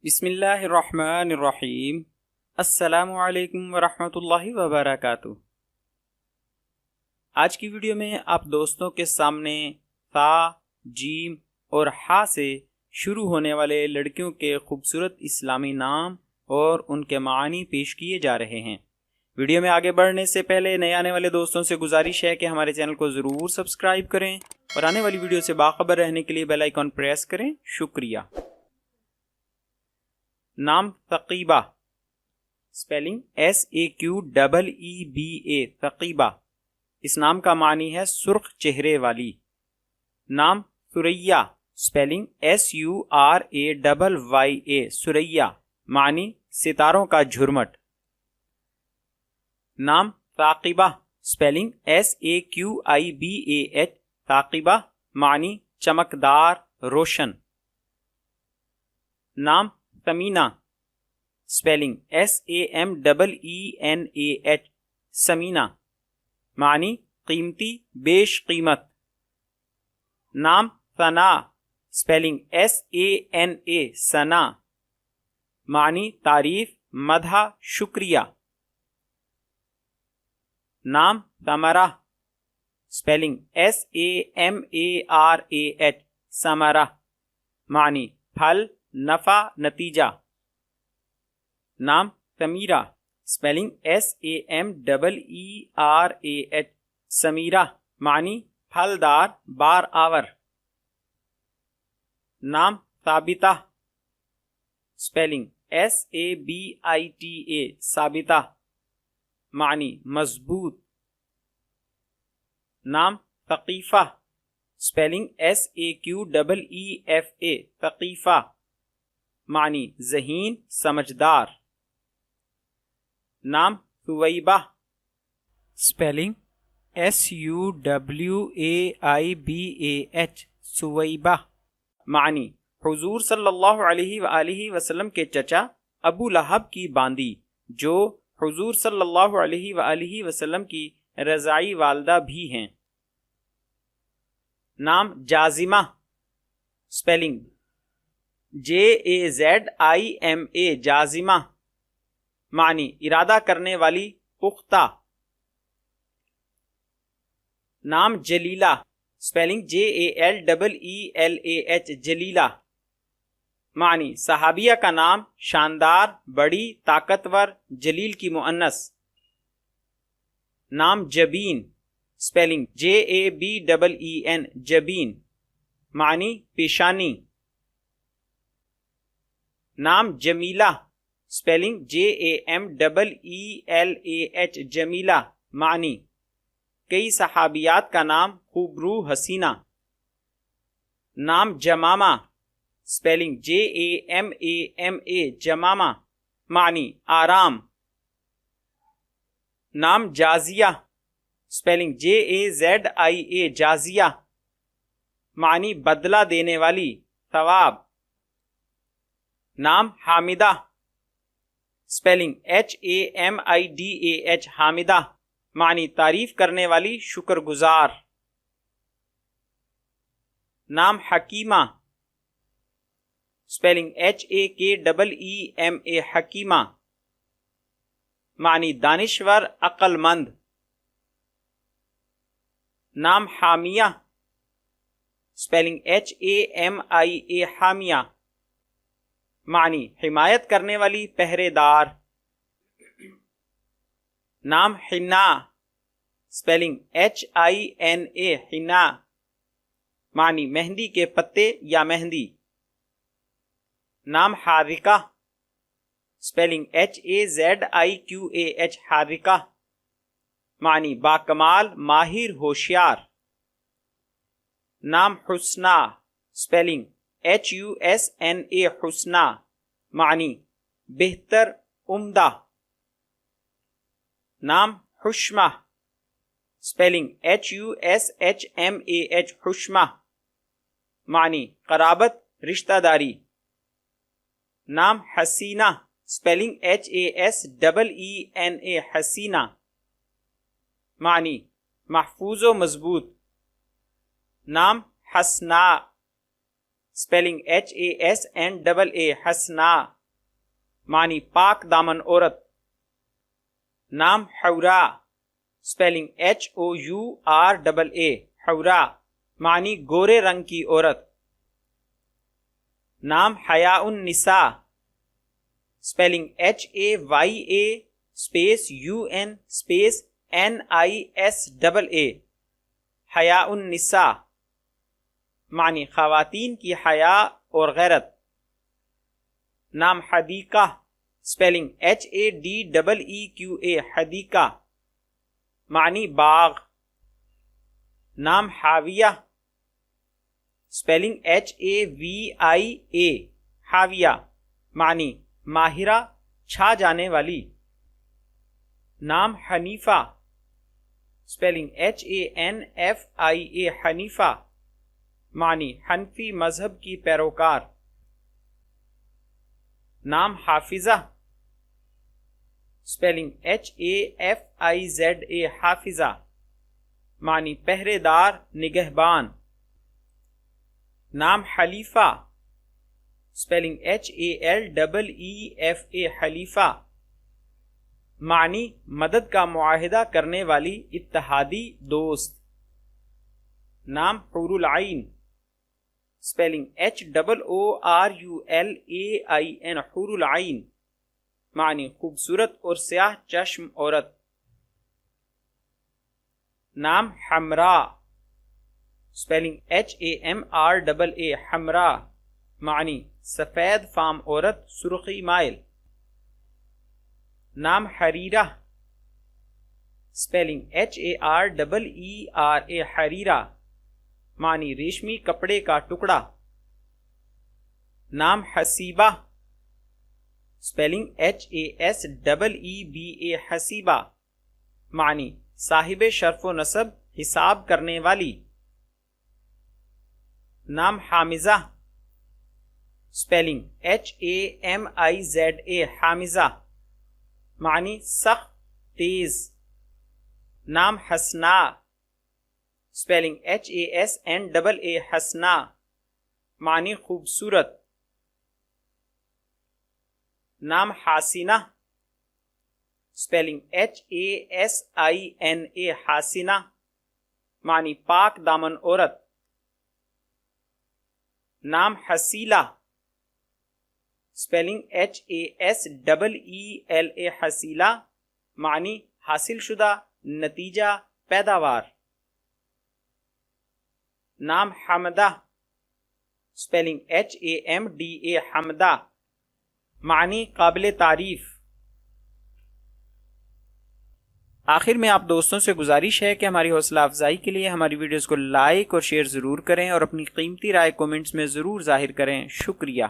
بسم اللہ الرحمن الرحیم۔ السلام علیکم ورحمۃ اللہ وبرکاتہ۔ آج کی ویڈیو میں آپ دوستوں کے سامنے تا، جیم اور ہا سے شروع ہونے والے لڑکیوں کے خوبصورت اسلامی نام اور ان کے معانی پیش کیے جا رہے ہیں۔ ویڈیو میں آگے بڑھنے سے پہلے نئے آنے والے دوستوں سے گزارش ہے کہ ہمارے چینل کو ضرور سبسکرائب کریں اور آنے والی ویڈیو سے باخبر رہنے کے لیے بیل آئیکن پریس کریں۔ شکریہ۔ نام ثقیبہ، سپیلنگ SAQEEBA، ثقیبہ۔ اس نام کا معنی ہے سرخ چہرے والی۔ نام ثریہ، سپیلنگ SURAYYA، ثریہ، معنی ستاروں کا جھرمٹ۔ نام ثاقبہ، سپیلنگ SAQIBAH، ثاقبہ، معنی چمکدار، روشن۔ نام ثمینہ، سپیلنگ SAMEENAH، ثمینہ، معنی قیمتی، بیش قیمت۔ نام ثنا، سپیلنگ SANA، ثنا، معنی تعریف، مدح، شکریہ۔ نام ثمرہ، سپیلنگ SAMARAH، ثمرہ، معنی پھل، نفع، نتیجہ۔ نام سمیرہ، سپیلنگ SAMEERAH، سمیرہ، معنی پھلدار، بار آور۔ نام ثابتہ، سپیلنگ SABITA، ثابتہ، معنی مضبوط۔ نام ثقیفہ، سپیلنگ SAQEEFA، ثقیفہ، معنی ذہین، سمجھدار۔ نام ثویبہ، سپیلنگ SUWAIBAH، ثویبہ، معنی حضور صلی اللہ علیہ وآلہ وسلم کے چچا ابو لہب کی باندی، جو حضور صلی اللہ علیہ وآلہ وسلم کی رضاعی والدہ بھی ہیں۔ نام جازمہ، سپیلنگ JAZIMA، جازمہ، معنی ارادہ کرنے والی، پختہ۔ نام جلیلہ، سپیلنگ JALEELAH، جلیلہ، معنی صحابیہ کا نام، شاندار، بڑی، طاقتور، جلیل کی مؤنث۔ نام جبین، سپیلنگ JABEEN، جبین، معنی پیشانی۔ نام جمیلہ، سپیلنگ JAMEELAH، جمیلہ، معنی کئی صحابیات کا نام، خوبرو، حسینہ۔ نام جمامہ، سپیلنگ JAMAMA، جمامہ، معنی آرام۔ نام جازیہ، سپیلنگ JAZIA، جازیہ، معنی بدلہ دینے والی، ثواب۔ نام حامدہ، سپیلنگ HAMIDAH، حامدہ، معنی تعریف کرنے والی، شکر گزار۔ نام حکیمہ، سپیلنگ HAKEEMA، حکیمہ، معنی دانشور، عقل مند۔ نام حامیہ، سپیلنگ HAMIA، حامیہ، معنی حمایت کرنے والی، پہرے دار۔ نام حنا، سپیلنگ HINA، حنا، معنی مہندی کے پتے یا مہندی۔ نام حاذقہ، سپیلنگ HAZIQAH، حاذقہ، معنی باکمال، ماہر، ہوشیار۔ نام حسنہ، سپیلنگ HUSNA، حسنہ، معنی بہتر، عمدہ۔ نام حشمہ، سپیلنگ HUSHMAH، حشمہ، معنی قرابت، رشتہ داری۔ نام حسینہ، سپیلنگ HASEENA، حسینہ، معنی محفوظ و مضبوط۔ نام حسنا، سپیلنگ HASNAA، حسنا، معنی پاک دامن عورت. نام حورا اسپیلنگ HOURAA حورا معنی گورے رنگ کی عورت. نام حیاء النساء spelling HAYA space UN space NISAA حیاء النساء معنی خواتین کی حیا اور غیرت. نام حدیقہ اسپیلنگ HADEEQA حدیقہ معنی باغ. نام حاویہ اسپیلنگ HAVIA حاویہ معنی ماہرہ چھا جانے والی. نام حنیفہ اسپیلنگ HANFIA حنیفہ معنی حنفی مذہب کی پیروکار. نام حافظہ اسپیلنگ HAFIZA حافظہ معنی پہرے دار نگہبان. نام حلیفہ اسپیلنگ HALEEFA حلیفہ معنی مدد کا معاہدہ کرنے والی اتحادی دوست. نام حور العین اسپیلنگ HOORULAIN حور العین معنی خوبصورت اور سیاہ چشم عورت. نام حمراء اسپیلنگ HAMRAA حمراء معنی سفید فام عورت سرخی مائل. نام حریرہ اسپیلنگ HAREERA حریرہ معنی ریشمی کپڑے کا ٹکڑا. نام حسیبہ اسپیلنگ HASEEBA حسیبہ معنی صاحب شرف و نسب حساب کرنے والی. نام حامزہ اسپیلنگ HAMIZA حامزہ معنی سخت تیز. نام حسنا اسپیلنگ HASNAA حسنا معنی خوبصورت. نام حاسنہ اسپیلنگ HASINA حاسنہ معنی پاک دامن عورت. نام حسیلہ اسپیلنگ HASEELA حسیلہ معنی حاصل شدہ نتیجہ پیداوار. نام حمدہ اسپیلنگ HAMDA حمدہ معنی قابل تعریف. آخر میں آپ دوستوں سے گزارش ہے کہ ہماری حوصلہ افزائی کے لیے ہماری ویڈیوز کو لائک اور شیئر ضرور کریں اور اپنی قیمتی رائے کومنٹس میں ضرور ظاہر کریں. شکریہ.